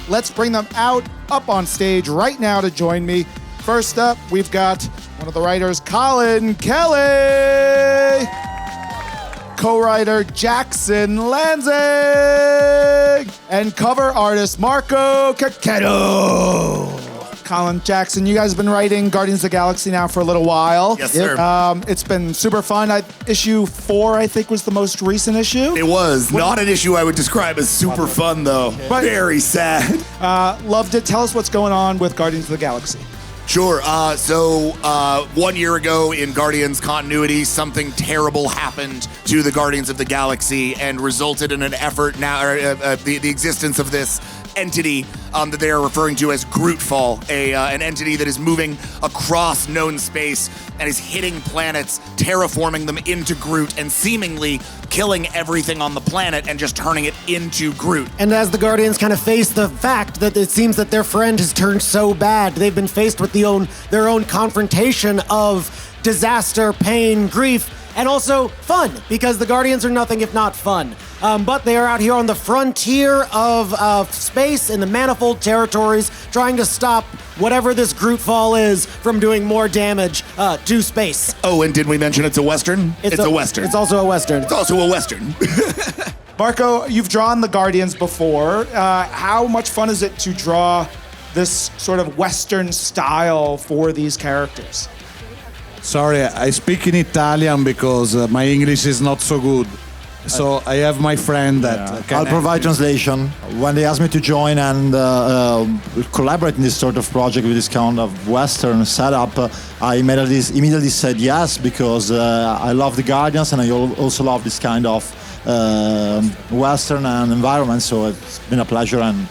Let's bring them up on stage right now to join me. First up, we've got one of the writers, Collin Kelly. Co-writer Jackson Lanzing, and cover artist Marco Checchetto. Collin, Jackson, you guys have been writing Guardians of the Galaxy now for a little while. Yes, sir. It's been super fun. Issue 4, I think, was the most recent issue. It was. Not an issue I would describe as super fun, though. But very sad. Loved it. Tell us what's going on with Guardians of the Galaxy. Sure. So 1 year ago in Guardians continuity, something terrible happened to the Guardians of the Galaxy and resulted in an effort now, the existence of this entity that they are referring to as Grootfall, an entity that is moving across known space and is hitting planets, terraforming them into Groot, and seemingly killing everything on the planet and just turning it into Groot. And as the Guardians kind of face the fact that it seems that their friend has turned so bad, they've been faced with their own confrontation of disaster, pain, grief, and also fun, because the Guardians are nothing if not fun. But they are out here on the frontier of space in the manifold territories, trying to stop whatever this Grootfall is from doing more damage to space. Oh, and did we mention it's a Western? It's a Western. It's also a Western. It's also a Western. Marco, you've drawn the Guardians before. How much fun is it to draw this sort of Western style for these characters? Sorry, I speak in Italian because my English is not so good. So I have my friend that I'll provide translation. When they asked me to join and collaborate in this sort of project with this kind of Western setup, I immediately said yes, because I love the Guardians and I also love this kind of Western and environment. So it's been a pleasure. And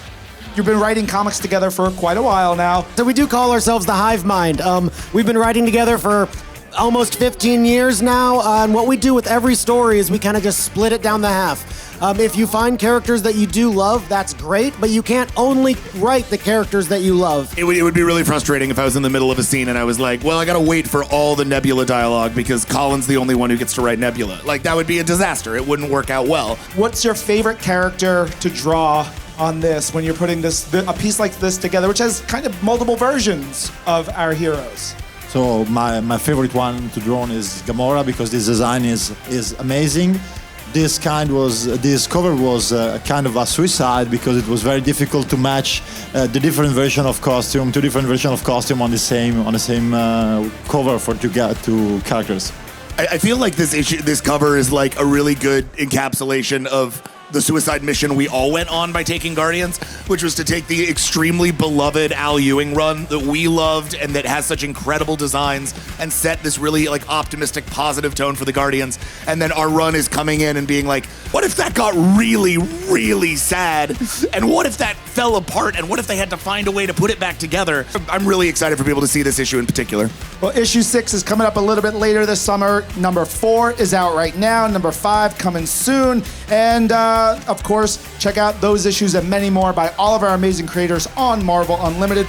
you've been writing comics together for quite a while now. So we do call ourselves the Hive Mind. We've been writing together for almost 15 years now, and what we do with every story is we kind of just split it down the half. If you find characters that you do love, that's great, but you can't only write the characters that you love. It would be really frustrating if I was in the middle of a scene and I was like, well, I gotta wait for all the Nebula dialogue because Colin's the only one who gets to write Nebula. Like, that would be a disaster. It wouldn't work out well. What's your favorite character to draw on this when you're putting a piece like this together, which has kind of multiple versions of our heroes? So my favorite one to draw is Gamora, because this design is amazing. This cover was kind of a suicide, because it was very difficult to match two different versions of costume on the same cover for two characters. I feel like this cover is like a really good encapsulation of the suicide mission we all went on by taking Guardians, which was to take the extremely beloved Al Ewing run that we loved and that has such incredible designs and set this really like optimistic, positive tone for the Guardians. And then our run is coming in and being like, what if that got really, really sad? And what if that fell apart? And what if they had to find a way to put it back together? I'm really excited for people to see this issue in particular. Well, issue 6 is coming up a little bit later this summer. Number 4 is out right now. Number 5 coming soon. And of course, check out those issues and many more by all of our amazing creators on Marvel Unlimited.